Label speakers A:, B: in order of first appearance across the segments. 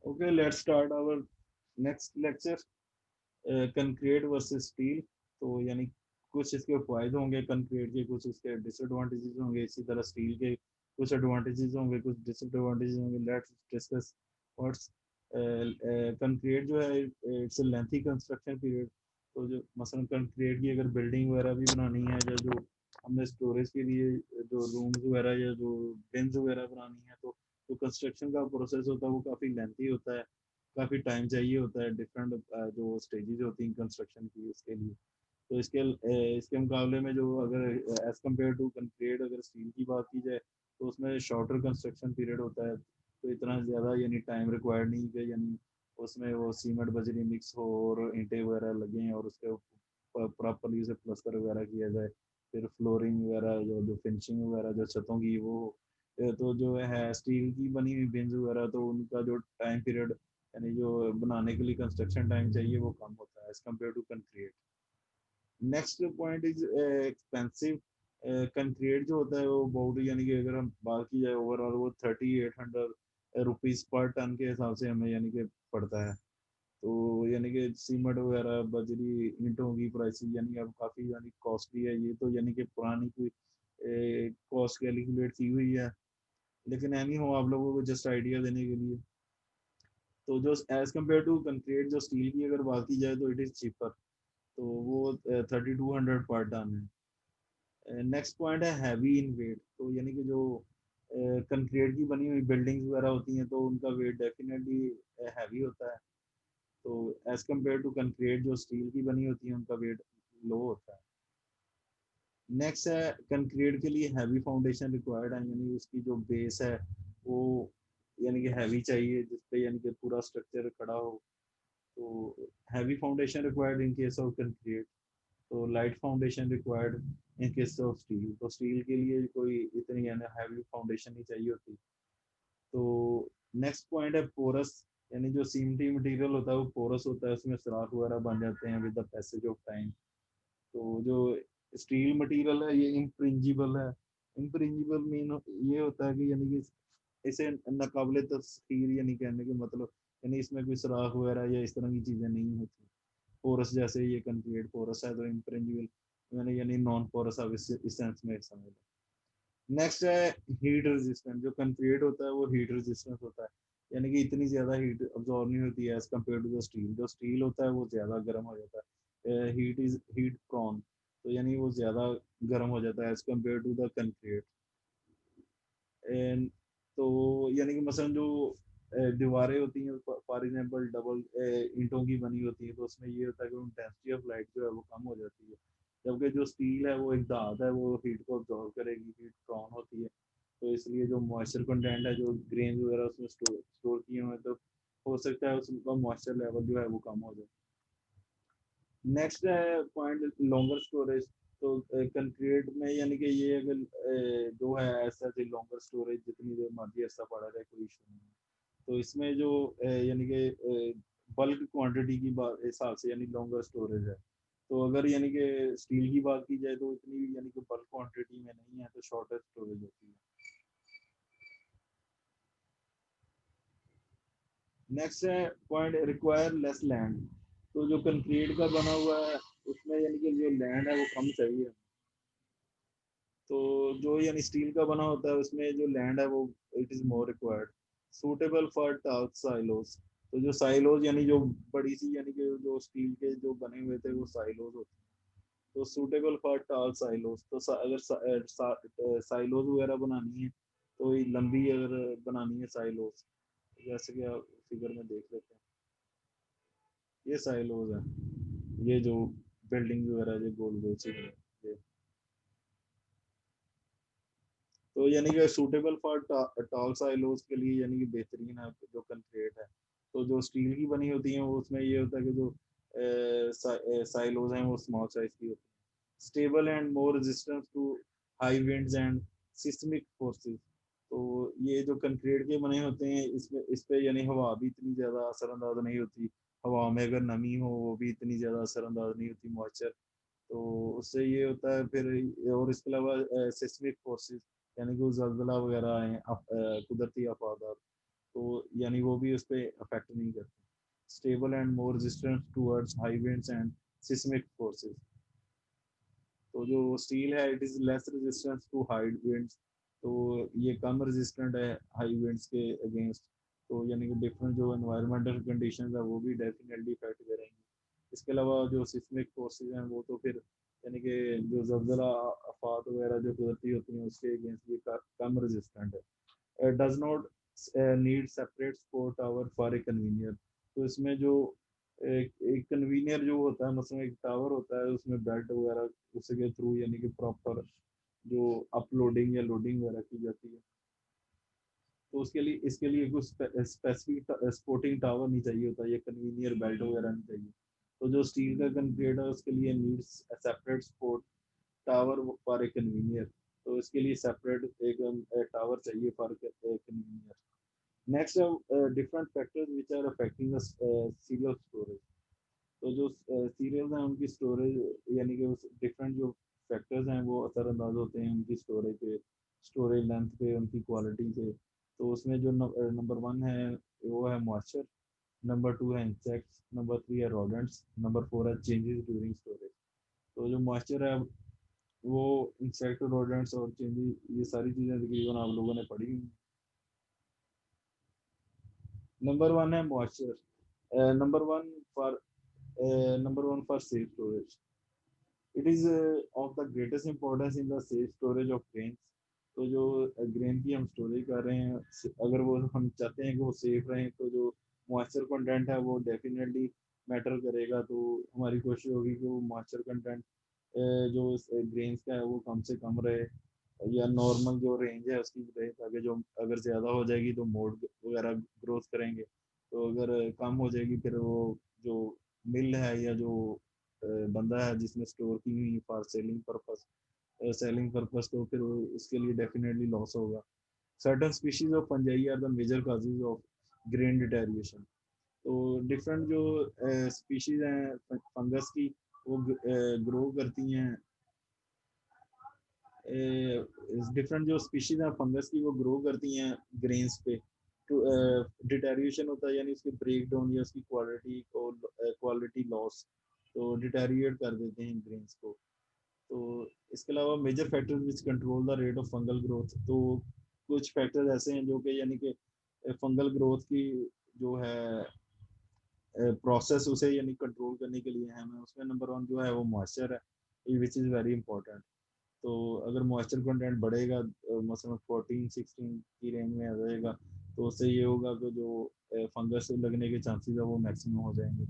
A: Okay, let's start our next lecture, concrete versus steel. तो यानी कुछ इसके फायदे होंगे कंक्रीट के, कुछ इसके डिसएडवांटेजेस होंगे, इसी तरह स्टील के कुछ एडवांटेजेस होंगे, कुछ डिसएडवांटेजेस होंगे। लेट्स डिस्कस व्हाट्स कंक्रीट जो है, it's a lengthy construction period. तो जो मसलन कंक्रीट की अगर बिल्डिंग वगैरह भी बनानी है, या जो हमने स्टोरेज के लिए जो रूम्स वगैरह या जो बिन्स वगैरह बनानी है, तो जो कंस्ट्रक्शन का प्रोसेस होता है वो काफ़ी लेंथी होता है, काफ़ी टाइम चाहिए होता है। डिफरेंट जो स्टेजेस होती हैं कंस्ट्रक्शन की, उसके लिए। तो इसके मुकाबले में जो अगर एज कम्पेयर टू कंक्रीट अगर स्टील की बात की जाए, तो उसमें शॉर्टर कंस्ट्रक्शन पीरियड होता है। तो इतना ज़्यादा यानी टाइम रिक्वायर्ड नहीं है, यानी उसमें वो सीमेंट बजरी मिक्स हो और ईंटें वगैरह लगें और उसके प्रॉपरली उसे प्लस्तर वगैरह किया जाए, फिर फ्लोरिंग वगैरह जो जो फिनिशिंग वगैरह जो छतों की वो तो जो है स्टील की बनी हुई बिन्स वगैरह, तो उनका जो टाइम पीरियड यानी जो बनाने के लिए कंस्ट्रक्शन टाइम चाहिए वो कम होता है as compare to concrete. Next point is expensive. Concrete जो होता है वो बहुत, यानी कि अगर हम बात की जाए ओवरऑल, वो 3800 रुपीज पर टन के हिसाब से हमें यानी कि पड़ता है। तो यानी कि सीमेंट वगैरह बजरी ईंटों की प्राइसेस यानी अब काफ़ी यानी कॉस्टली है। ये तो यानी कि पुरानी कोई कॉस्ट कैलकुलेट की हुई है, लेकिन एनी हो आप लोगों को जस्ट आइडिया देने के लिए। तो जो एज कम्पेयर टू कंक्रीट जो स्टील की अगर बात की जाए तो इट इज़ चीपर। तो वो 3200 पर टन है। नेक्स्ट पॉइंट है हैवी इन वेट। तो यानी कि जो कंक्रीट की बनी हुई बिल्डिंग्स वगैरह होती हैं, तो उनका वेट डेफिनेटली हैवी होता है। तो एज कम्पेयर टू कंक्रीट जो स्टील की बनी होती है उनका वेट लो होता है। नेक्स्ट है कंक्रीट के लिए हैवी फाउंडेशन रिक्वायर्ड है, यानी उसकी जो बेस है वो यानी कि हैवी चाहिए, जिसपे यानी कि पूरा स्ट्रक्चर खड़ा हो। तो heavy foundation required in case of concrete. तो light foundation required in case of steel. तो स्टील के लिए कोई इतनी यानी हैवी फाउंडेशन नहीं चाहिए होती। तो नेक्स्ट पॉइंट है पोरस। यानी जो सीमेंटी मटेरियल होता है वो पोरस होता है, उसमें सुराख वगैरह बन जाते हैं with the passage of time. तो जो स्टील मटेरियल है ये इम्प्रिंजिबल है। इम्प्रिंजिबल मीन ये होता है कि यानी कि इसे नाकाबिले तस्खीर, यानी कहने के मतलब यानी इसमें कोई सुराख वगैरह या इस तरह की चीज़ें नहीं होती। पोरस जैसे ये कंक्रीट पोरस है, तो इम्प्रिंजिबल यानी नॉन पोरस आप इस सेंस में समझ लो। नेक्स्ट है हीट रेजिस्टेंट। जो कंक्रीट होता है वो हीट रेजिस्टेंट होता है, यानी कि इतनी ज़्यादा हीट अब्जॉर्ब नहीं होती है as compare to the steel. जो स्टील होता है वो ज़्यादा गर्म हो जाता है, हीट इज हीट प्रॉन। तो यानी वो ज़्यादा गर्म हो जाता है as compare to the concrete. And तो यानी कि मसलन जो दीवारें होती हैं फॉर एग्जाम्पल डबल ईंटों की बनी होती है, तो उसमें ये होता है कि इंटेंसिटी ऑफ लाइट जो है वो कम हो जाती है। जबकि जो स्टील है वो एक धात है, वो हीट को अब्जॉर्व करेगी, हीट स्ट्रॉन्ग होती है। तो इसलिए जो मॉइस्चर कंटेंट है, जो ग्रेन वगैरह उसमें स्टोर किए हुए हैं, तो हो सकता है उसका मॉइस्चर लेवल जो है वो कम हो जाए। नेक्स्ट है पॉइंट लॉन्गर स्टोरेज। तो कंक्रीट में यानी कि ये अगर जो है ऐसा लॉन्गर स्टोरेज जितनी देर मर्जी ऐसा पड़ा रहे कोई इशू नहीं है। तो इसमें जो यानी कि बल्क क्वांटिटी की बात हिसाब से यानी लॉन्गर स्टोरेज है। तो अगर यानी कि स्टील की बात की जाए तो इतनी यानी कि बल्क क्वांटिटी में नहीं है, तो शॉर्टर स्टोरेज होती है। नेक्स्ट है पॉइंट रिक्वायर लेस लैंड। तो जो कंक्रीट का बना हुआ है उसमें यानी कि जो लैंड है वो कम चाहिए। तो जो यानी स्टील का बना होता है उसमें जो लैंड है वो it is more required, suitable for task silos. तो जो साइलोज यानी जो बड़ी सी यानी कि जो स्टील के जो बने हुए थे वो साइलोज होते हैं। तो सूटेबल फॉर टाल साइलोस। तो अगर साइलोज वगैरह बनानी है, तो ये लंबी अगर बनानी है साइलोज, जैसे कि आप फिगर में देख लेते हैं, ये साइलोज है। ये जो बिल्डिंग वगैरह जो गोल गोल सी है, ये। तो यानी कि सूटेबल फॉर टॉल साइलोज के लिए यानी कि बेहतरीन है जो कंक्रीट है। तो जो स्टील की बनी होती है वो उसमें ये होता है कि जो साइलोज हैं वो स्मॉल साइज की होती है, stable and more resistance to high winds and seismic forces. तो ये जो कंक्रीट के बने होते हैं इसमें इस पे यानी हवा भी इतनी ज़्यादा असरअंदाज नहीं होती। हवा में अगर नमी हो वो भी इतनी ज़्यादा असरअंदाज नहीं होती, मॉइस्चर। तो उससे ये होता है फिर। और इसके अलावा सिस्मिक फोर्सेस, यानी कि जलजिला वगैरह आए कुदरती आफात, तो यानी वो भी उस पर अफेक्ट नहीं करते। Stable and more resistant towards high winds and seismic forces. तो जो स्टील है it is less resistance to high winds, तो ये कम रेजिस्टेंट है हाई विंड्स के अगेंस्ट। तो यानी कि डिफरेंट जो एनवायरमेंटल कंडीशंस है वो भी डेफिनेटली इफेक्ट करेंगे। इसके अलावा जो सिस्मिक फोर्सेस हैं वो तो फिर यानी कि जो जलजला आफात वगैरह जो कुदरती होती हैं उसके अगेंस्ट ये कम रेजिस्टेंट है। Does not need separate support tower for a conveyor. तो इसमें जो एक कन्वीनियर जो होता है, मतलब एक टावर होता है उसमें बेल्ट वगैरह उसके थ्रू यानी कि प्रॉपर जो अपलोडिंग या लोडिंग वगैरह की जाती है, तो उसके लिए इसके लिए कुछ स्पेसिफिक सपोर्टिंग टावर नहीं चाहिए होता, ये कन्वीनियर बेल्ट वगैरह नहीं चाहिए। तो जो स्टील का कंक्रीट है उसके लिए needs separate support tower for a conveyor. तो इसके लिए सेपरेट एक टावर चाहिए for conveyor. Next different factors which are affecting the cereal storage. तो जो सीरियल्स हैं उनकी स्टोरेज यानी कि डिफरेंट जो फैक्टर्स हैं वो असरअंदाज होते हैं उनकी स्टोरेज पे, स्टोरेज लेंथ पे, उनकी क्वालिटी पे। तो उसमें जो नंबर वन है वो है मॉइस्चर, नंबर टू है इंसेक्ट्स, नंबर थ्री है रोडेंट्स, नंबर फोर है चेंजेस ड्यूरिंग स्टोरेज। तो जो मॉइस्चर है वो इंसेक्ट, रोडेंट्स और चेंजेस ये सारी चीज़ें तकरीबन आप लोगों ने पढ़ी हुई। नंबर वन है moisture. Number one for safe storage. It is of the greatest importance in the safe storage of grain. तो जो ग्रेन की हम स्टोरेज कर रहे हैं, अगर वो हम चाहते हैं कि वो सेफ रहें तो जो मॉइस्चर कंटेंट है वो डेफिनेटली मैटर करेगा। तो हमारी कोशिश होगी कि वो मॉइस्चर कंटेंट जो ग्रेन्स का है वो कम से कम रहे, या नॉर्मल जो रेंज है उसकी रहे, ताकि जो अगर ज़्यादा हो जाएगी तो मोड वगैरह ग्रोथ करेंगे, तो अगर कम हो जाएगी फिर वो जो मिल है या जो बंदा है जिसने स्टोर की हुई फॉर सेलिंग पर्पस, तो फिर उसके लिए डेफिनेटली लॉस होगा। Certain species of fungi are the major causes of grain deterioration. तो डिफरेंट जो स्पीशीज हैं फंगस की वो ग्रो करती हैं, डिफरेंट जो स्पीशीज हैं फंगस की वो ग्रो करती हैं ग्रेन्स पे। तो डिटेरिएशन होता है यानी उसकी ब्रेक डाउन या उसकी क्वालिटी लॉस, तो डिटेरिएट कर देते हैं ग्रेन्स को। तो इसके अलावा major factors which control the rate of fungal growth. तो कुछ फैक्टर्स ऐसे हैं जो कि यानी कि फंगल ग्रोथ की जो है प्रोसेस उसे यानी कंट्रोल करने के लिए है, हमें उसमें नंबर वन जो है वो मॉइस्चर है, विच इज़ वेरी इंपॉर्टेंट। तो अगर मॉइस्चर कंटेंट बढ़ेगा मसलन 14-16 की रेंज में आ जाएगा, तो उससे ये होगा कि जो फंगस लगने के चांसेस है वो मैक्सिमम हो जाएंगे।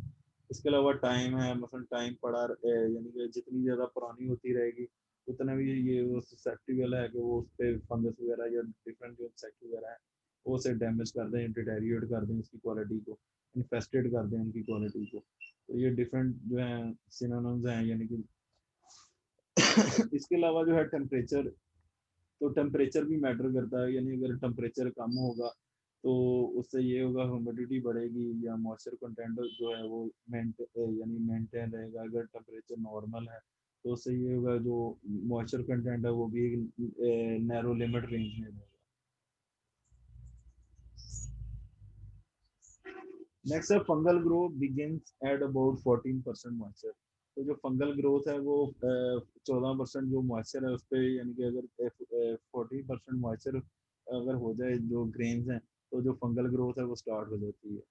A: इसके अलावा टाइम है, मसलन टाइम पड़ा यानी कि जितनी ज़्यादा पुरानी होती रहेगी उतना भी ये वो ससेप्टिबल है कि वो उस पर फंगस वगैरह या डिफरेंट जो इंसेक्ट वगैरह है वो उसे डैमेज कर दें, डिटेरिएट कर दें उसकी क्वालिटी को, इन्फेस्टेड कर दें उनकी क्वालिटी को। तो ये डिफरेंट जो है सिनोनिम्स हैं यानी कि इसके अलावा जो है टेम्परेचर, तो टेम्परेचर भी मैटर करता है, यानी अगर टेम्परेचर कम होगा तो उससे ये होगा ह्यूमिडिटी बढ़ेगी या मॉइस्चर कंटेंट जो है वो यानी मेंटेन रहेगा। अगर टेम्परेचर नॉर्मल है तो उससे ये होगा जो मॉइस्चर कंटेंट है वो भी एक नैरो लिमिट रेंज में रहेगा। नेक्स्ट है fungal growth begins at about 14% moisture. तो जो फंगल ग्रोथ है वो 14% जो मॉइस्चर है उस पर, यानी कि अगर 14% मॉइस्चर अगर हो जाए जो ग्रेन्स हैं तो जो फंगल ग्रोथ है वो स्टार्ट हो जाती है।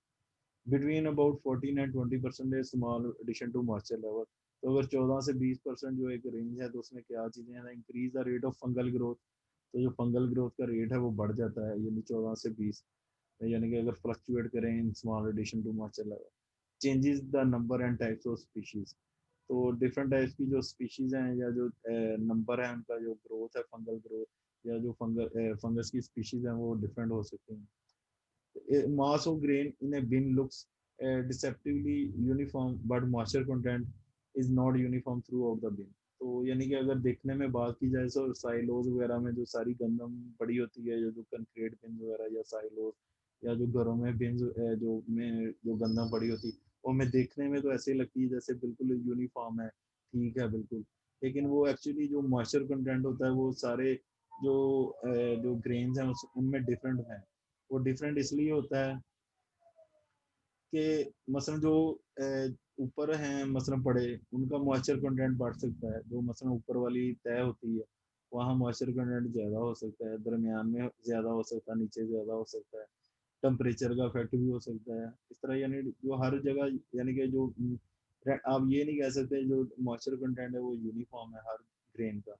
A: Between about 14 and 20% small addition to moisture level. तो अगर 14 से 20% जो एक रेंज है तो उसमें क्या चीज़ें हैं, increase the rate of fungal growth. तो जो फंगल ग्रोथ का रेट है वो बढ़ जाता है यानी 14 से 20, यानी कि अगर फ्लक्चुएट करें in small addition to moisture level. Changes the number and types of species. तो डिफरेंट टाइप्स की जो स्पीशीज हैं या जो नंबर है उनका जो ग्रोथ है फंगल ग्रोथ या जो फंगस की स्पीशीज हैं वो डिफरेंट हो सकती हैं। Mass of grain in a bin looks deceptively uniform, but moisture content is not uniform throughout the bin. तो यानी कि अगर देखने में बात की जाए तो साइलोज वगैरह में जो सारी गंदम पड़ी होती है, जो कंक्रीट बिन वगैरह या साइलोज या जो घरों में बिन जो गंदम पड़ी होती है, वो हमें देखने में तो ऐसे लगती है जैसे बिल्कुल यूनिफॉर्म है, ठीक है बिल्कुल, लेकिन वो एक्चुअली जो मॉइस्चर कंटेंट होता है वो सारे जो जो ग्रेन्स हैं उनमें डिफरेंट है। वो डिफरेंट इसलिए होता है कि मसलन जो ऊपर हैं मसलन पड़े, उनका मॉइस्चर कंटेंट बढ़ सकता है। जो मसलन ऊपर वाली तय होती है वहाँ मॉइस्चर कंटेंट ज़्यादा हो सकता है, दरमियान में ज़्यादा हो सकता है, नीचे ज़्यादा हो सकता है, टेम्परेचर का इफेक्ट भी हो सकता है। इस तरह यानी जो हर जगह यानी कि जो आप ये नहीं कह सकते जो मॉइस्चर कंटेंट है वो यूनिफॉर्म है हर ग्रेन का।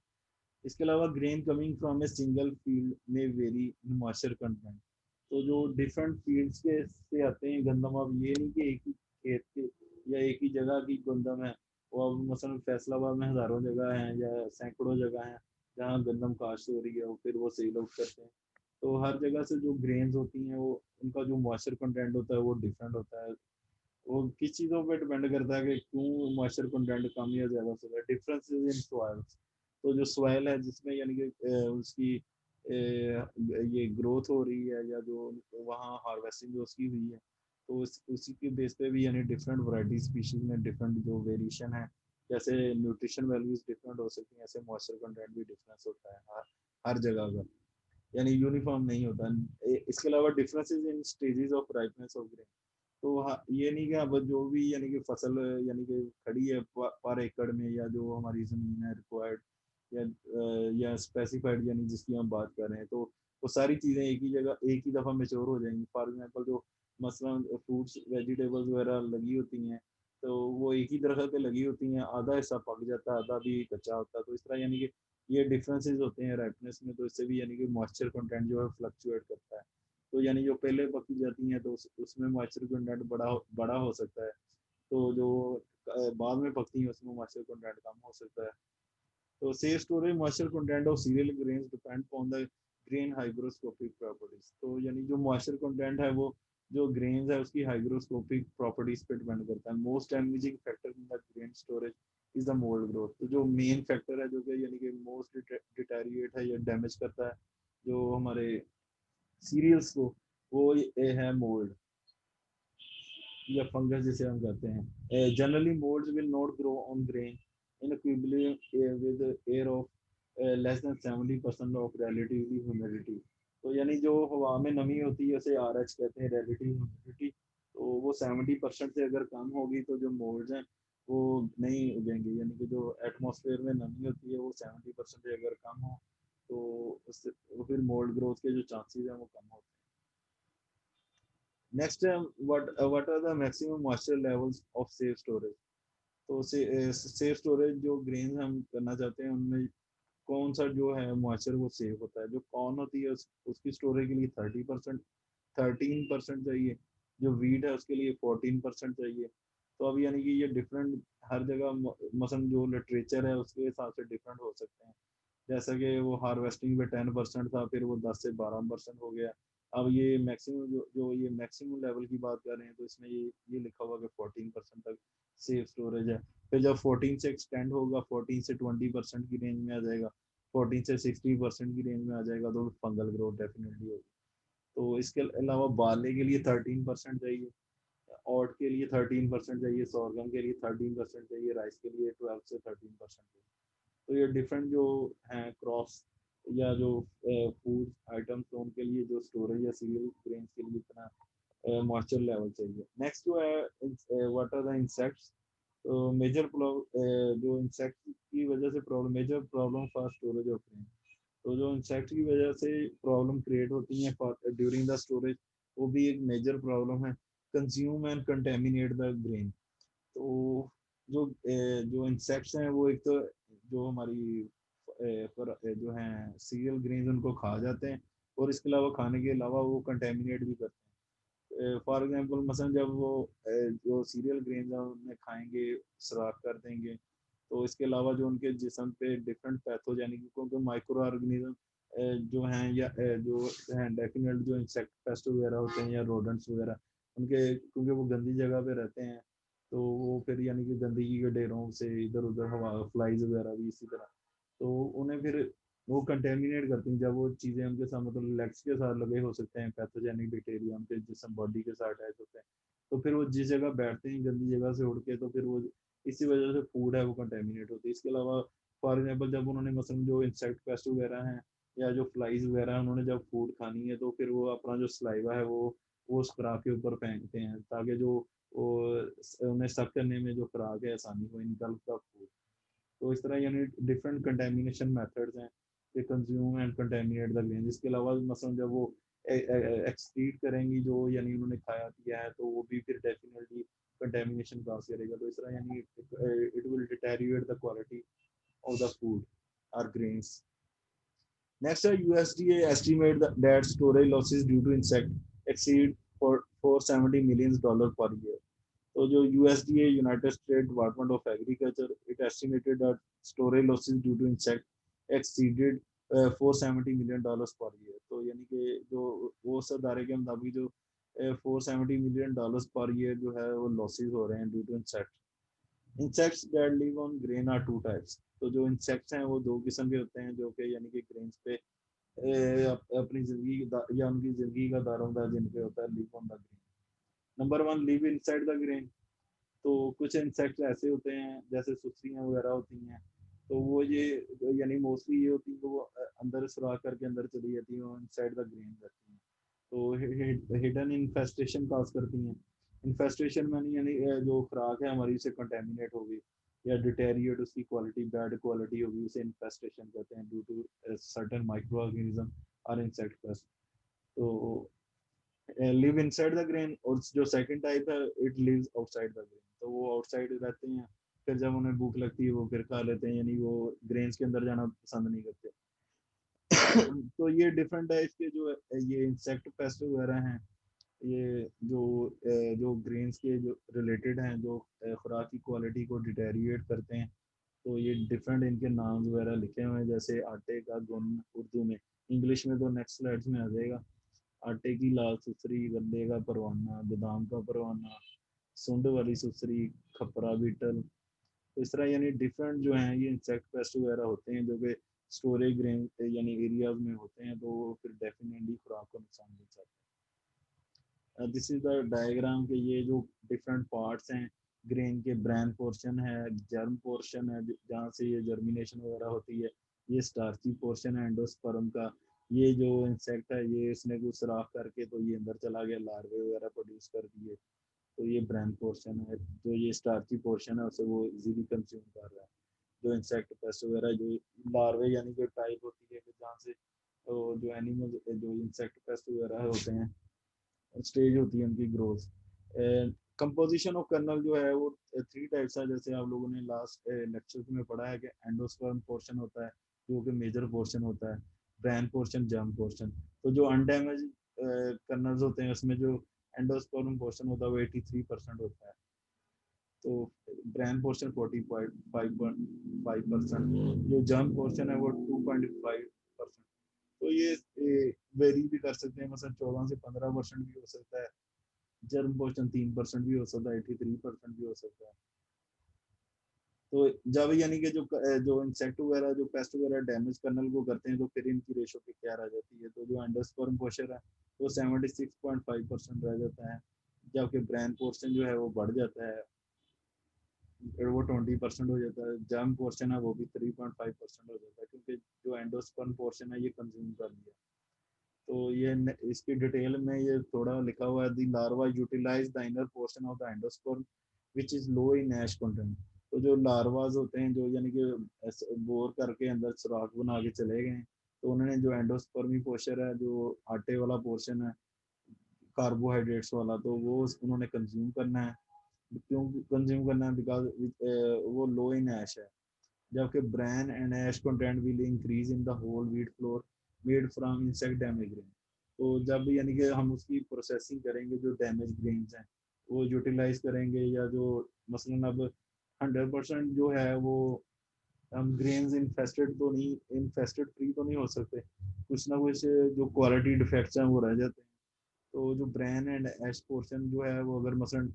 A: इसके अलावा grain coming from a single field में वेरी इन मॉइस्चर कंटेंट। तो जो डिफरेंट फील्ड्स के से आते हैं गंदम, अब ये नहीं कि एक ही खेत के या एक ही जगह की गंदम है। वो अब मसलन फैसलाबाद में हज़ारों जगह हैं या सैकड़ों जगह हैं जहाँ गंदम काश्त हो रही है, और फिर वो सेल आउट करते हैं। तो हर जगह से जो ग्रेन्स होती हैं वो उनका जो मॉइस्चर कंटेंट होता है वो डिफरेंट होता है। वो किस चीज़ों पे डिपेंड करता है कि क्यों मॉइस्चर कंटेंट कम या ज़्यादा होता है। डिफरेंसेस इन सॉइल्स, तो जो सॉइल है जिसमें यानी कि उसकी ये ग्रोथ हो रही है या जो वहाँ हार्वेस्टिंग जो उसकी हुई है, तो उसी के बेस पे भी यानी डिफरेंट वैरायटी स्पीशीज में डिफरेंट जो वेरिएशन है। जैसे न्यूट्रिशन वैल्यूज डिफरेंट हो सकती हैं, ऐसे मॉइस्चर कंटेंट भी डिफरेंस होता है हर जगह का, यानी यूनिफॉर्म नहीं होता। इसके अलावा differences in stages of ripeness of grain. तो हाँ, ये नहीं कि अब जो भी यानी कि फसल यानी कि खड़ी है पर एकड़ में, या जो हमारी जमीन है रिक्वायर्ड या स्पेसिफाइड यानी जिसकी हम बात कर रहे हैं, तो वो सारी चीज़ें एक ही जगह एक ही दफ़ा मेच्योर हो जाएंगी। फॉर एग्जांपल जो मसलन फ्रूट्स वेजिटेबल्स वगैरह लगी होती हैं, तो वो एक ही दरख्त पे लगी होती हैं, आधा हिस्सा पक जाता है, आधा भी कच्चा होता है। तो इस तरह यानी कि ये डिफरेंसेस होते हैं राइपनेस में, तो इससे भी यानी कि मॉइस्चर कंटेंट जो है फ्लक्चुएट करता है। तो यानी जो पहले पकी जाती हैं तो उसमें मॉइस्चर कंटेंट बड़ा हो सकता है, तो जो बाद में पकती हैं उसमें मॉइस्चर कंटेंट कम हो सकता है। तो safe storage moisture content of serial grains depend on the grain hygroscopic properties. तो यानी जो मॉइस्चर कंटेंट है वो जो ग्रेन्स है उसकी हाइग्रोस्कोपिक प्रॉपर्टीज पे डिपेंड करता है। Most damaging factor in the grain storage is the mould growth. तो जो मेन फैक्टर है जो कि यानी कि मोस्ट डिटेरिएट है या डैमेज करता है जो हमारे सीरियल्स को, वो ये है मोल्ड या फंगस जिसे हम कहते हैं। Generally moulds will not grow on grain in equilibrium with air of less than 70% of relatively humidity. तो यानी जो हवा में नमी होती है उसे RH कहते हैं, रिलेटिव ह्यूमिडिटी। तो वो 70% से अगर कम होगी तो जो मोल्ड्स हैं वो नहीं उगेंगे। यानी कि जो एटमॉस्फेयर में नमी होती है वो 70% से अगर कम हो तो उससे फिर मोल्ड ग्रोथ के जो चांसेस हैं वो कम होते हैं। नेक्स्ट है what are the maximum moisture levels of safe storage. तो सेफ स्टोरेज जो ग्रेन्स हम करना चाहते हैं उनमें कौन सा जो है मॉइस्चर वो सेफ होता है। जो कॉर्न होती है उसकी स्टोरेज के लिए 30%, 13% चाहिए। जो वीट है उसके लिए 14% चाहिए। तो अब यानी कि ये डिफरेंट हर जगह मसलन जो लिटरेचर है उसके हिसाब से डिफरेंट हो सकते हैं। जैसा कि वो हार्वेस्टिंग पे 10% था, फिर वो 10 से 12% हो गया। अब ये मैक्सिमम जो ये मैक्सिमम लेवल की बात कर रहे हैं तो इसमें ये लिखा हुआ कि 14% तक सेफ स्टोरेज है। फिर जब 14 से एक्सटेंड होगा 14 से 20% की रेंज में आ जाएगा, 14 से 60% की रेंज में आ जाएगा, तो फंगल ग्रोथ डेफिनेटली होगी। तो इसके अलावा बार्ले के लिए 13% चाहिए, ओट के लिए 13% चाहिए, सोरगम के लिए 13% चाहिए, राइस के लिए 12 से 13% चाहिए। तो ये डिफरेंट जो हैं क्रॉप्स या जो फूड आइटम्स, तो उनके लिए जो स्टोरेज या सीरियल ग्रेन्स के लिए इतना मॉइस्चर लेवल चाहिए। नेक्स्ट जो है व्हाट आर द इंसेक्ट्स। तो मेजर जो इंसेक्ट की वजह से problem, major problem for storage of grain. तो जो इंसेक्ट की वजह से प्रॉब्लम क्रिएट होती है ड्यूरिंग द स्टोरेज, वो भी एक मेजर प्रॉब्लम है। Consume and contaminate the grain. तो जो इंसेक्ट्स हैं वो एक तो जो हमारी जो हैं सीरियल ग्रेन्स उनको खा जाते हैं, और इसके अलावा खाने के अलावा वो कंटेमिनेट भी करते हैं। फॉर एग्जांपल मसलन जब वो जो सीरियल ग्रेन्स हैं उन्हें खाएंगे, सुराख कर देंगे, तो इसके अलावा जो उनके जिस्म पे डिफरेंट पैथोजेनिक, क्योंकि माइक्रो ऑर्गेनिज्म जो हैं या जो हैं डेफिनेट जो इंसेक्ट पेस्ट वगैरह होते हैं या रोडेंट्स वगैरह, उनके क्योंकि वो गंदी जगह पे रहते हैं, तो वो फिर यानी कि गंदगी के ढेरों से इधर उधर हवा, फ्लाइज वगैरह भी इसी तरह, तो उन्हें फिर वो कंटेमिनेट करती हैं। जब वो चीज़ें उनके साथ मतलब लेग्स के साथ लगे हो सकते हैं पैथोजेनिक बैक्टीरिया उनके जिसम बॉडी के साथ अटैच होते हैं, तो फिर वो जिस जगह बैठते हैं गंदी जगह से उड़ के, तो फिर वो इसी वजह से फूड है वो कंटेमिनेट होती है। इसके अलावा फॉर एग्जाम्पल जब उन्होंने मसलन जो इंसेक्ट पेस्ट वगैरह हैं या जो फ्लाइज वगैरह है, उन्होंने जब फूड खानी है तो फिर वो अपना जो सलाइवा है वो उस खुराक के ऊपर फेंकते हैं, ताकि जो वो उन्हें सक करने में जो खुराक है आसानी हो, इनकल का फूड। तो इस तरह यानी डिफरेंट कंटेमिनेशन मेथड्स हैं कि consume and contaminate the grain. इसके अलावा मसलन जब वो एक्सक्रीट करेंगी जो यानी उन्होंने खाया पिया है, तो वो भी फिर डेफिनेटली कंटेमिनेशन काज करेगा। तो इस तरह यानी it will deteriorate the quality of the food और grains. Next, USDA estimate that storage losses due to insect exceed for $470 million per year. So, जो USDA United States Department of Agriculture, it estimated that storage losses due to insect exceeded $470 million per year. तो यानी कि जो वो उस अदारे के मुताबिक जो $470 million पर ईयर जो है वो लॉसेज हो रहे हैं due to insect. Insects that live on grain are two types. तो जो इंसेक्ट्स हैं वो दो किस्म के होते हैं जो कि यानी कि ग्रेन्स पे अपनी जिंदगी या उनकी जिंदगी का दारोमदार जिन पे होता है, live on the grain. Number one, live inside the grain. तो कुछ इंसेक्ट्स ऐसे होते हैं जैसे सुसरियाँ वगैरह होती हैं, तो वो ये यानी मोस्टली ये होती है कि वो अंदर सुराख करके अंदर चली जाती है, वो इनसाइड द ग्रेन रहती हैं। तो हिडन इन्फेस्टेशन काज करती हैं। इन्फेस्टेशन में नहीं यानी जो खुराक है हमारी से कंटेमिनेट हो गई या डिटेरिएट उसकी क्वालिटी बैड क्वालिटी होगी, उसे इन्फेस्टेशन कहते हैं due to certain micro organism और इंसेक्ट पेस्ट। तो लिव इनसाइड द ग्रेन, और जो सेकंड टाइप है it lives outside the grain. तो वो आउटसाइड रहते हैं, फिर जब उन्हें भूख लगती है वो फिर खा लेते हैं, यानी वो ग्रेन्स के अंदर जाना पसंद नहीं करते। तो ये डिफरेंट टाइप के जो ये इंसेक्ट पेस्ट वगैरह हैं, ये जो ग्रेन्स के जो रिलेटेड हैं, जो खुराक की क्वालिटी को डिटेरिएट करते हैं, तो ये डिफरेंट इनके नाम वगैरह लिखे हुए हैं, जैसे आटे का गुन उर्दू में, इंग्लिश में तो नेक्स्ट स्लाइड्स में आ जाएगा। आटे की लाल सुसरी, गन्ने का परवाना, बादाम का परवाना, सुंड वाली सुसरी, खपरा बीटल। तो इस तरह यानी डिफरेंट जो हैं ये इंसेक्ट पेस्ट वगैरह होते हैं जो कि स्टोरेज ग्रेन यानी एरियाज में होते हैं, तो वो फिर डेफिनेटली खुराक को नुकसान दे सकते हैं। दिस इज द डायग्राम के ये जो डिफरेंट पार्ट्स हैं ग्रेन के, ब्रैन पोर्शन है, जर्म पोर्शन है जहाँ से ये जर्मिनेशन वगैरह होती है, ये स्टार्ची पोर्शन है एंडोस्पर्म का। ये जो इंसेक्ट है ये इसने कुछ सुराख करके तो ये अंदर चला गया, लार्वे वगैरह प्रोड्यूस कर दिए, तो ये ब्रैन पोर्शन है। जो ये स्टार्ची पोर्शन है उसे वो इजीली कंज्यूम कर रहा है। जो इंसेक्ट पेस्ट वगैरह जो लार्वे यानी कोई टाइप होती है कि जहाँ से तो जो एनिमल जो इंसेक्ट पेस्ट वगैरह होते हैं, स्टेज होती है उनकी ग्रोथ। कंपोजिशन ऑफ कर्नल जो है वो थ्री टाइप्स है, जैसे आप लोगों ने लास्ट लेक्चर में पढ़ा है कि एंडोस्पर्म पोर्शन होता है जो कि मेजर पोर्शन होता है, ब्रैन पोर्शन, जर्म पोर्शन। तो जो अनडैमेज कर्नल्स होते हैं उसमें जो एंडोस्पर्म पोर्शन होता है वो 83% होता है, तो ब्रैन पोर्शन 45.5%, जो जर्म पोर्शन है वो 2.5%। तो ये वेरी भी कर सकते हैं, मतलब 14 से 15% भी हो सकता है, जर्म पोर्शन 3% भी हो सकता है, 83% भी हो सकता है। तो जब यानी कि जो इंसेक्ट वगैरह जो पेस्ट वगैरह डैमेज कर्नल को करते हैं तो फिर इनकी रेशो पे क्या रह जाती है, तो जो एंडोस्पर्म पोर्शन है वो 76.5% रह जाता है, जबकि ब्रैन पोर्शन जो है वो बढ़ जाता है, फिर वो 20% हो जाता है, जर्म पोर्शन है वो भी 3.5% हो जाता है, क्योंकि जो एंडोस्पर्म पोर्शन है ये कंज्यूम कर लिया। तो ये इसकी डिटेल में ये थोड़ा लिखा हुआ है, the larva utilize the inner portion of the endosperm which is low in ash content. तो जो लार्वाज होते हैं जो यानी कि बोर करके अंदर सुराख बना के चले गए, तो उन्होंने जो एंडोस्पर्मी पोर्शन है, जो आटे वाला पोर्शन है कार्बोहाइड्रेट्स वाला, तो वो उन्होंने कंज्यूम करना है। क्यों कंज्यूम करना है? बिकॉज वो लो इन ऐश है, जबकि bran and ash content will increase in the whole wheat flour made from insect damage grain. तो जब यानी कि हम उसकी प्रोसेसिंग करेंगे, जो डैमेज ग्रेन्स हैं वो यूटिलाइज करेंगे, या जो मसलन अब 100% जो है वो हम ग्रेन्स इन्फेस्टेड तो नहीं, इन्फेस्टेड फ्री तो नहीं हो सकते, कुछ ना कुछ जो क्वालिटी डिफेक्ट्स हैं वो रह जाते हैं। तो जो ब्रैन एंड एश पोर्शन जो है वो अगर मसलन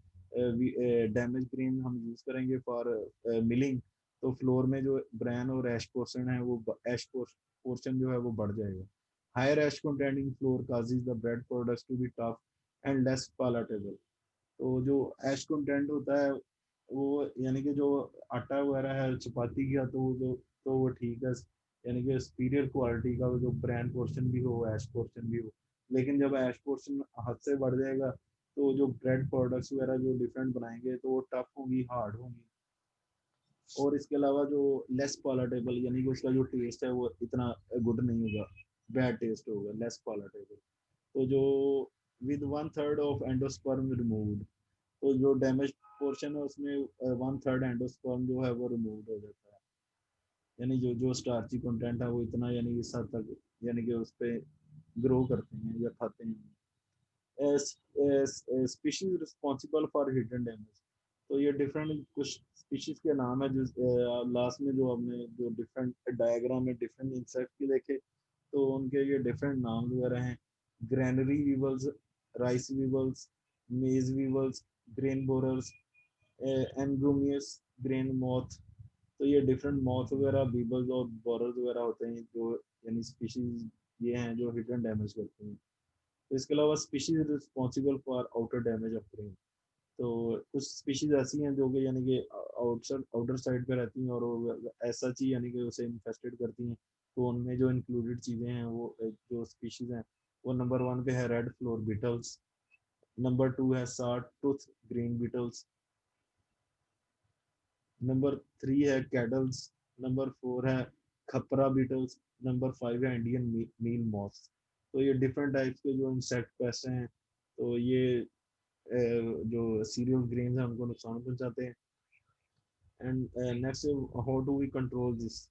A: डैमेज ग्रेन हम यूज करेंगे फॉर मिलिंग, तो फ्लोर में जो ब्रैन और एश पोर्शन है वो एश पोर्शन जो है वो बढ़ जाएगा। Higher ash content in flour causes the bread products to be tough and less palatable. तो जो एश कंटेंट होता है वो यानी कि जो आटा वगैरह है चपाती का, तो वो ठीक है, यानी कि सुपीरियर क्वालिटी का जो ब्रांड पोर्शन भी हो, ऐश पोर्शन भी हो। लेकिन जब ऐश पोर्शन हद से बढ़ जाएगा तो जो ब्रेड प्रोडक्ट्स वगैरह जो डिफरेंट बनाएंगे तो वो टफ होंगी, हार्ड होंगी। और इसके अलावा जो लेस पालाटेबल, यानी कि उसका जो टेस्ट है वो इतना गुड नहीं होगा, बैड टेस्ट होगा, लेस पालाटेबल। तो जो with one third of endosperm removed, तो जो डैमेज पोर्शन है उसमें वन थर्ड एंडोस्पर्म जो है वो रिमूव हो जाता है। यानी जो जो स्टार्ची कंटेंट है वो इतना, यानी इस हद तक, यानी कि उस पर ग्रो करते हैं या खाते हैं। Species responsible for hidden damage, तो ये डिफरेंट कुछ स्पीशीज के नाम है जो लास्ट में जो हमने जो डिफरेंट डायग्राम में डिफरेंट इंसेक्ट के देखे, तो उनके ये डिफरेंट नाम वगैरह हैं। ग्रैनरी वीवल्स, राइस वीवल्स, मेज weevils, grain borers, एनग्रोमियस, grain moth. तो ये डिफरेंट मॉथ वगैरह, बीबल्स और बोरर्स वगैरह होते हैं जो यानी स्पीशीज ये हैं जो हिडन डैमेज करते हैं। तो इसके अलावा species responsible for outer damage of grain, तो कुछ स्पीशीज ऐसी हैं जो कि यानी कि आउटसाइड आउटर साइड पे रहती हैं और ऐसा चीज यानी कि उसे इन्फेस्टेड करती हैं। तो उनमें जो इंक्लूडेड चीज़ें हैं वो जो स्पीशीज हैं वो नंबर वन पे है red flour beetles, number two है सार्ट tooth grain beetles, number three है कैडल्स, नंबर फोर है खपरा बीटल्स, नंबर फाइव है इंडियन मीन मॉस। तो ये डिफरेंट टाइप्स के जो इंसेक्ट पेस्ट हैं, तो ये जो सीरियल ग्रेन्स हैं उनको नुकसान पहुंचाते हैं। And next, how do we control this?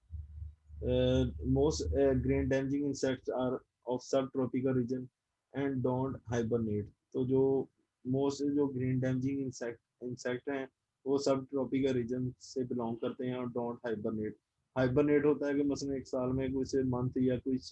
A: Most grain damaging insects are of subtropical region and don't hibernate. तो जो मोस्ट जो ग्रीन डैमेजिंग इंसेक्ट हैं वो सब ट्रॉपिकल रीजन से बिलोंग करते हैं और डोंट हाइबरनेट। हाइबरनेट होता है कि मसलन एक साल में कुछ मंथ या कुछ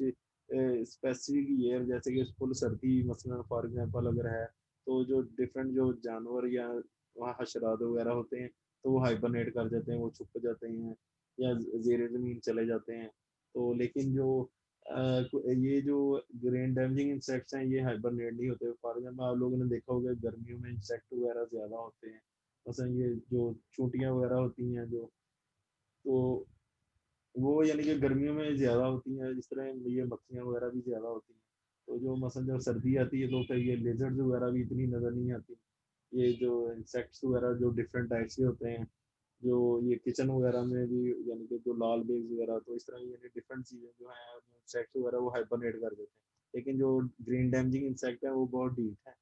A: स्पेसिफिक ईयर, जैसे कि फुल सर्दी मसलन फॉर एग्जांपल अगर है, तो जो डिफरेंट जो जानवर या वहाँ हशरात वगैरह होते हैं तो वो हाइबरनेट कर जाते हैं, वो छुप जाते हैं या जेर जमीन चले जाते हैं। तो लेकिन जो ये जो ग्रेन डैमेजिंग इंसेक्ट्स हैं ये हाइबरनेट नहीं होते। फॉर एग्जाम्पल आप लोगों ने देखा होगा गर्मियों में इंसेक्ट वगैरह ज़्यादा होते हैं, मसलन ये जो चूंटियाँ वगैरह होती हैं जो, तो वो यानी कि गर्मियों में ज़्यादा होती हैं, जिस तरह ये मक्खियाँ वगैरह भी ज़्यादा होती हैं। तो जो मसलन जब सर्दी आती है तो फिर ये लेजर्ड्स वगैरह भी इतनी नज़र नहीं आती। ये जो इंसेक्ट्स वगैरह जो डिफरेंट टाइप्स के होते हैं, जो ये किचन वगैरह में भी, यानी कि जो लाल बेग्स वगैरह, तो इस तरह यानी डिफरेंट चीज़ें जो हैं इंसेक्ट्स वगैरह वो हाइबरनेट कर देते हैं। लेकिन जो ग्रीन डैमेजिंग इंसेक्ट है वो बहुत डीप है,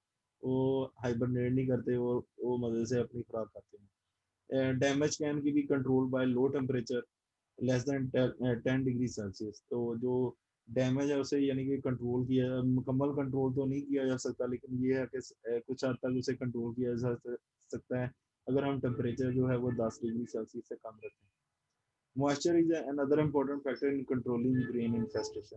A: वो हाइबरनेट नहीं करते, वो मज़े से अपनी खुराक खाते हैं। डैमेज कैन की be control by low temperature less than 10 degree Celsius. तो जो डैमेज है उसे यानी कि कंट्रोल किया, मुकम्मल कंट्रोल तो नहीं किया जा सकता, लेकिन ये है कि कुछ हद तक उसे कंट्रोल किया जा सकता है अगर हम टेम्परेचर जो है वो 10 डिग्री सेल्सियस से कम रखें। Moisture is another important factor in controlling grain infestation.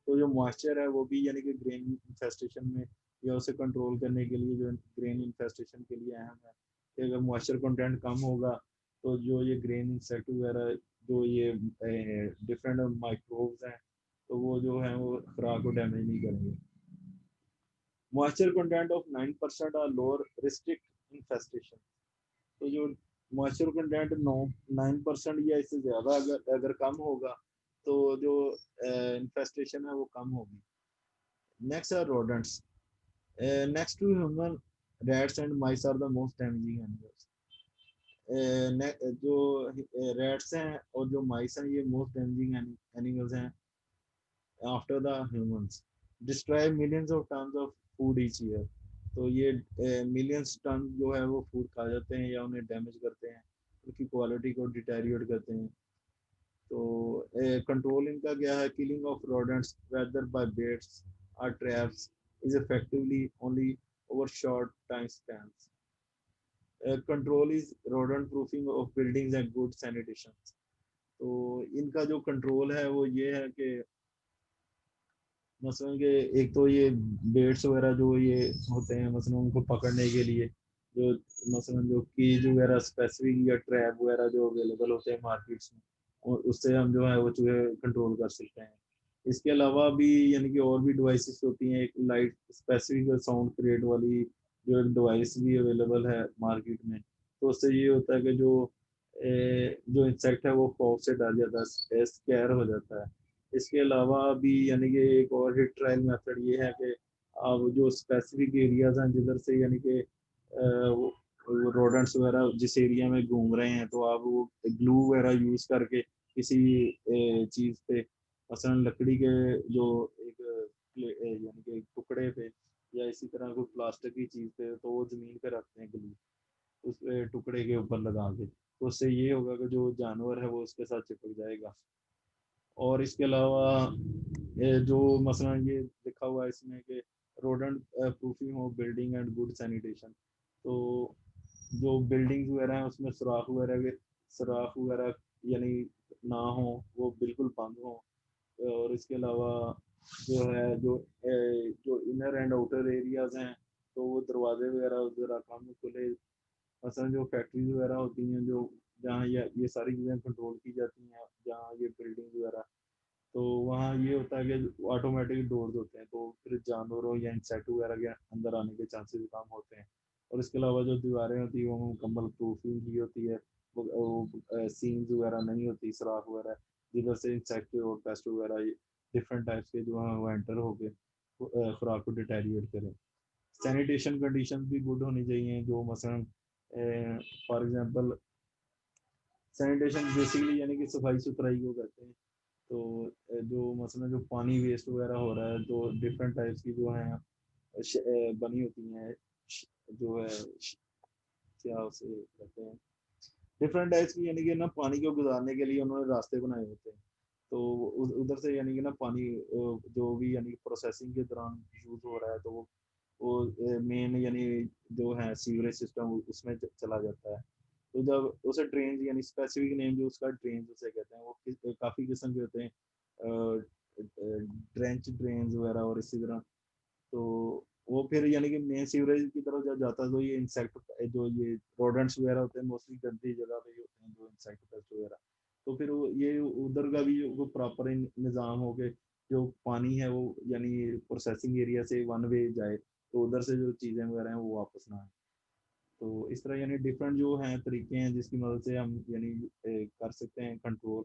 A: तो जो मॉइस्चर है वो भी यानी कि ग्रेन इन्फेस्टेशन में या उसे कंट्रोल करने के लिए, जो ग्रेन इन्फेस्टेशन के लिए अहम है कि अगर मॉइस्चर कंटेंट कम होगा तो जो ये ग्रेन इंसेक्ट वगैरह, जो ये डिफरेंट माइक्रोब्स हैं, तो वो जो है वो खुराक को डैमेज नहीं करेंगे। Moisture content of 9% or lower restrict infestation. तो जो मॉइस्चर कंटेंट 9% या इससे ज़्यादा अगर अगर कम होगा तो जो इन्फेस्टेशन है वो कम होगी। Next are rodents, next to human, rats and mice are the most damaging animals. जो रैट्स हैं और जो माइस हैं ये मोस्ट डैमेजिंग एनिमल्स हैं after the humans, destroy millions of tons of food each year. तो ये मिलियंस टन जो है वो फूड खा जाते हैं या उन्हें डैमेज करते हैं, उनकी क्वालिटी को डिटेरियोरेट करते हैं। तो कंट्रोल इनका क्या है? Killing of rodents whether by baits और traps is effectively only over short time spans. Control is rodent proofing of buildings and good sanitation. तो इनका जो कंट्रोल है वो ये है कि मसलन के एक तो ये बेट्स वगैरह जो ये होते हैं मसलन उनको पकड़ने के लिए जो मसलन जो केज वगैरह स्पेसिफिक या ट्रैप वगैरह जो अवेलेबल होते हैं मार्केट्स में, और उससे हम जो है वो चूहे कंट्रोल कर सकते हैं। इसके अलावा भी यानी कि और भी डिवाइसेस होती हैं, एक लाइट स्पेसिफिक साउंड क्रिएट वाली जो एक डिवाइस भी अवेलेबल है मार्केट में। तो उससे ये होता है कि जो जो इंसेक्ट है वो फॉग से डर जाता है, स्कैर हो जाता है। इसके अलावा भी यानी कि एक और हिट ट्रायल मेथड ये है कि आप जो स्पेसिफिक एरियाज हैं जिधर से यानी कि रोडेंट्स वगैरह जिस एरिया में घूम रहे हैं, तो आप वो ग्लू वगैरह यूज करके किसी चीज पे, मसलन लकड़ी के जो एक यानी कि टुकड़े पे या इसी तरह कोई प्लास्टिक की चीज पे, तो वो जमीन पे रखते हैं ग्लू उस टुकड़े के ऊपर लगा के, तो उससे ये होगा कि जो जानवर है वो उसके साथ चिपक जाएगा। और इसके अलावा जो मसलन ये लिखा हुआ है इसमें कि रोडेंट प्रूफिंग हो बिल्डिंग एंड गुड सैनिटेशन, तो जो बिल्डिंग्स वगैरह हैं उसमें सुराख वगैरह यानी ना हो, वो बिल्कुल बंद हो। और इसके अलावा जो है जो इनर एंड आउटर एरियाज हैं, तो वो दरवाजे वगैरह जरा कम खुले। मसलन जो फैक्ट्रीज वगैरह होती हैं जो जहाँ ये सारी चीज़ें कंट्रोल की जाती हैं, जहाँ ये बिल्डिंग वगैरह, तो वहाँ ये होता है कि ऑटोमेटिक डोर्स होते हैं, तो फिर जानवरों या इंसेक्ट वगैरह के अंदर आने के चांसेस कम होते हैं। और इसके अलावा जो दीवारें होती है वो मुकम्मल प्रूफिंग की होती है, वो सीन्स वगैरह नहीं होती, सुराख वगैरह, जिधर से इंसेक्ट और पेस्ट वगैरह डिफरेंट टाइप्स के जो हैं वो एंटर होके खुराक को डिटेरिएट करें। सैनिटेशन कंडीशन भी गुड होनी चाहिए, जो मसलन फॉर एग्जांपल सैनिटेशन बेसिकली यानी कि सफाई सुथराई को कहते हैं। तो जो मसलन जो पानी वेस्ट वगैरह हो रहा है, तो डिफरेंट टाइप्स की जो है बनी होती हैं, जो है क्या उसे कहते हैं, डिफरेंट टाइप्स की यानी कि ना पानी को गुजारने के लिए उन्होंने रास्ते बनाए होते हैं। तो उधर से यानी कि ना पानी जो भी यानी प्रोसेसिंग के दौरान यूज हो रहा है, तो वो मेन यानी जो है सीवरेज सिस्टम उसमें चला जाता है। तो जब उसे ड्रेन यानी स्पेसिफिक नेम जो उसका ड्रेन उसे कहते हैं, वो काफ़ी किस्म के होते हैं, ड्रेंच ड्रेन्स वगैरह और इसी तरह। तो वो फिर यानी कि मेन सीवरेज की तरफ जब जाता है, तो ये इंसेक्ट जो ये रोडेंट्स वगैरह होते हैं मोस्टली गंदी जगह पे ही होते हैं, जो इंसेक्ट पेस्ट वगैरह, तो फिर वो ये उधर का भी वो प्रॉपर निज़ाम हो के जो पानी है वो यानी प्रोसेसिंग एरिया से वन वे जाए, तो उधर से जो चीज़ें वगैरह हैं वो वापस ना आए। तो इस तरह यानी डिफरेंट जो हैं तरीके हैं जिसकी मदद से हम यानी कर सकते हैं कंट्रोल।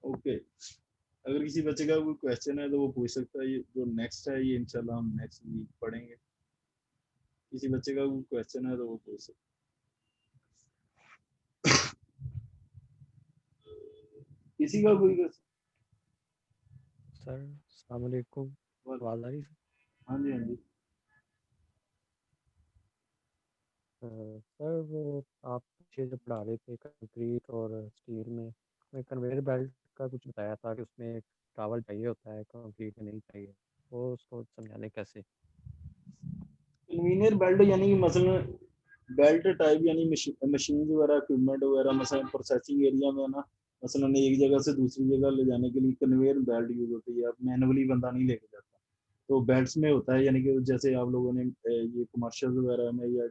A: ओके, अगर किसी बच्चे का कोई क्वेश्चन है तो वो पूछ सकता है, ये जो नेक्स्ट है ये इंशाल्लाह हम नेक्स्ट वीक पढ़ेंगे। किसी बच्चे का कोई क्वेश्चन है तो वो पूछ सकता है। किसी का कोई question?
B: सर अस्सलाम वालेकुम, आवाज़ आ रही है?
A: हाँ जी हाँ जी।
B: सर वो आप पीछे जो पढ़ा रहे थे कंक्रीट और स्टील में कन्वेयर बेल्ट का कुछ बताया था कि उसमें टावल चाहिए होता है, कंक्रीट में नहीं चाहिए, वो उसको समझाने कैसे?
A: कन्वीनियर बेल्ट यानी कि मसलन बेल्ट टाइप यानी मशीन वगैरह इक्विपमेंट वगैरह मसलन प्रोसेसिंग एरिया में ना, मसलन एक जगह से दूसरी जगह ले जाने के लिए कन्वेयर बेल्ट यूज होती है, अब मैनुअली बंदा नहीं लेके जाता। तो बेल्ट्स में होता है यानी कि जैसे आप लोगों ने ये कमर्शियल वगैरह में या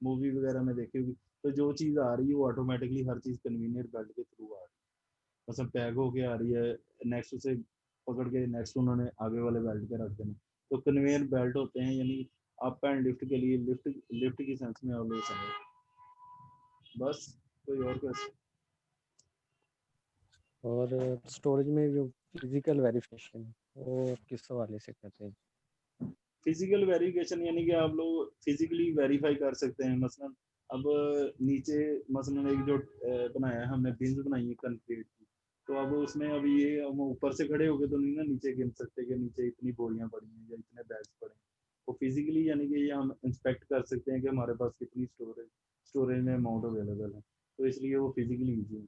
A: मूवी वगैरह में देखी होगी, तो जो चीज़ आ रही है वो ऑटोमेटिकली हर चीज़ कन्वीनियर बेल्ट के थ्रू आ रही है। मतलब पैक होके आ रही है, नेक्स्ट उसे पकड़ के नेक्स्ट उन्होंने आगे वाले बेल्ट पे रख देना। तो कन्वेयर बेल्ट होते हैं यानी अप एंड लिफ्ट के लिए, लिफ्ट लिफ्ट की सेंस में आप लोग समझो। बस, कोई और क्वेश्चन?
B: और स्टोरेज में जो फिजिकल वेरिफिकेशन वो किस हवाले से कहते हैं?
A: फिजिकल वेरिफिकेशन यानी कि आप लोग फिजिकली वेरीफाई कर सकते हैं, मसलन अब नीचे मसलन एक जो बनाया है हमने, बिन्स बनाई है कंक्रीट की, तो अब उसमें अब ये हम ऊपर से खड़े होके तो नहीं ना नीचे गिन सकते कि नीचे इतनी बोरियां पड़ी हैं या इतने बैग्स पड़े हैं। तो फिजिकली यानी कि ये हम इंस्पेक्ट कर सकते हैं कि हमारे पास कितनी स्टोरेज में अमाउंट अवेलेबल है, तो इसलिए वो फिजिकली ईजी है।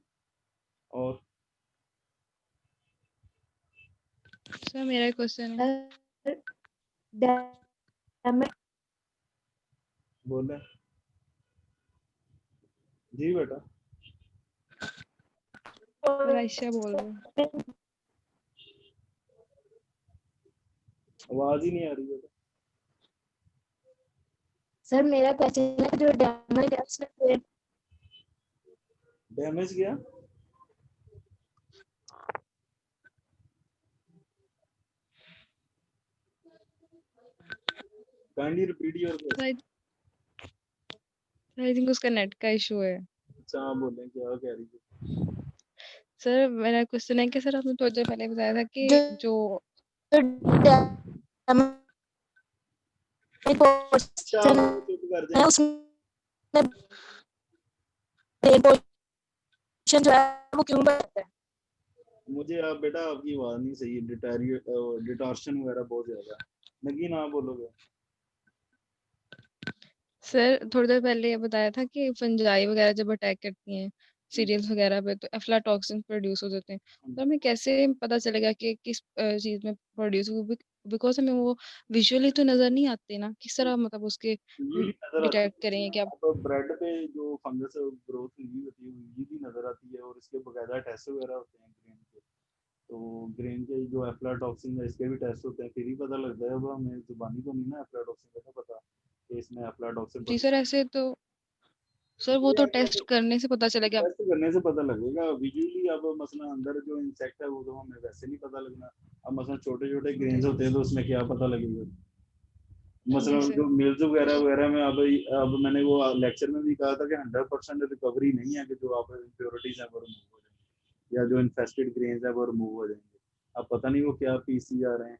A: और
C: सर मेरा क्वेश्चन है।
D: डैमेज
A: बोले जी बेटा,
C: सर आयशा बोल रही हूँ।
A: आवाज ही नहीं आ रही बेटा।
D: सर मेरा क्वेश्चन है जो डैमेज है उसमें फिर
A: डैमेज गया, kindly repeat your question.
C: Sir I think उसका नेट का इशू है।
A: अच्छा आप बोलें क्या कह रही थी?
C: सर मेरा क्वेश्चन है कि सर आपने थोड़ी देर पहले बताया था कि
D: जो
C: जो
D: डैमेज
A: अच्छा
D: पोर्शन
A: आप चुप कर
D: है
A: जाए।
D: उसमें ब्रेन पोर्शन जो है वो क्यों बढ़ता है?
A: मुझे आप बेटा आपकी आवाज नहीं सही, डिटॉर्शन वगैरह बहुत ज्यादा है। नगीन आप बोलोगे?
C: सर थोड़ी देर पहले ये बताया था कि फंजाई वगैरह जब अटैक करती हैं सीरियल्स वगैरह पे तो एफ्लाटॉक्सिन प्रोड्यूस हो जाते हैं। तो हमें कैसे पता चलेगा कि किस चीज में प्रोड्यूस हुआ? बिकॉज हमें वो विजुअली तो नजर नहीं आते ना, किस तरह मतलब उसके
A: ये भी नजर आती
C: डिटेक्ट
A: है
C: करेंगे कि आप?
A: आप ब्रेड पे जो फंगस ग्रोथ हुई होती है ये भी नजर आती है, और इसके बकायदा टेस्ट वगैरह होते हैं ग्रेन के। तो ग्रेन के जो एफ्लाटॉक्सिन है इसके भी टेस्ट होते हैं, फिर ही पता लगता है। अब हमें जुबानी तो नहीं ना एफ्लाटॉक्सिन का तो पता कि इसमें एफ्लाटॉक्सिन
C: जी सर, ऐसे तो सर वो
A: ये
C: तो
A: आपको
C: टेस्ट करने से पता चलेगा।
A: टेस्ट करने से पता लगेगा विजुअली। अब मसलन अंदर जो इंसेक्ट है वो तो हमें वैसे नहीं पता लगना। अब मसलन छोटे छोटे
C: जी
A: ग्रेन्स होते हैं तो उसमें क्या पता लगेगा?
C: जी
A: मसलन
C: सर।
A: जो मिल्स वगैरह वगैरह में अब मैंने वो लेक्चर में भी कहा था कि 100% रिकवरी नहीं है कि जो आप इम्प्योरिटीज है वो रिमूव हो जाएंगे, या जो इन्फेस्टेड ग्रेन्स है वो रिमूव हो जाएंगे। अब पता नहीं वो क्या पीसीआर हैं।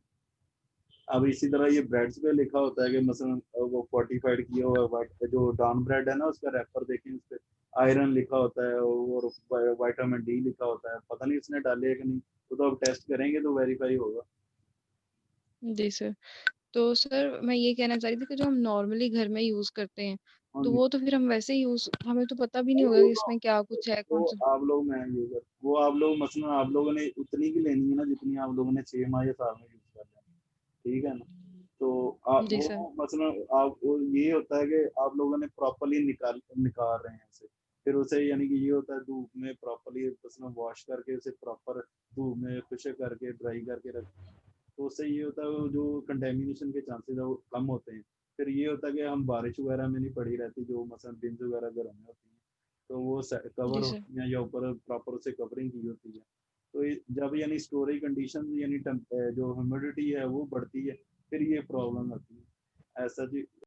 A: अब इसी तरह ये ब्रेड्स पे लिखा होता है कि मसलन वो फोर्टिफाइड किया हुआ white जो डॉन ब्रेड है ना उसका रैपर देखें, उस पर आयरन लिखा होता है और विटामिन डी लिखा होता है। पता नहीं उसने डाले है कि नहीं, वो तो अब टेस्ट करेंगे तो वेरीफाई होगा।
C: जी सर। तो सर मैं ये कहना चाह रही थी कि जो हम नॉर्मली घर में यूज करते हैं
A: हाँ
C: तो
A: जी।
C: वो तो फिर हम वैसे ही यूज, हमें तो पता भी नहीं
A: अरे
C: होगा कि इसमें क्या कुछ है, कौन
A: वो
C: सा।
A: आप लोग मैं यूजर वो आप लोग मसलन आप लोगों ने उतनी की लेनी है ना जितनी आप लोगों ने 6 माह या साल में यूज कर लिया, ठीक है ना? तो
C: जी सर।
A: वो मसलन आप वो ये होता है कि आप लोगों ने प्रॉपरली निकाल रहे हैं उसे। फिर उसे यानी कि ये होता है धूप में प्रॉपरली मसलन वॉश करके उसे प्रॉपर धूप में खुश करके ड्राई करके रख। तो उससे ये होता है वो जो कंटेमिनेशन के चांसेस है वो कम होते हैं। फिर ये होता है कि हम बारिश वगैरह में नहीं पड़ी रहती जो मसलन बिन्स वगैरह घर में होती हैं, तो वो कवर
C: जी सर।
A: होती हैं या ऊपर प्रॉपर उसे कवरिंग की होती है। तो जब यानी स्टोरेज कंडीशन यानी जो ह्यूमिडिटी है वो बढ़ती है फिर ये प्रॉब्लम आती है। ऐसा जी।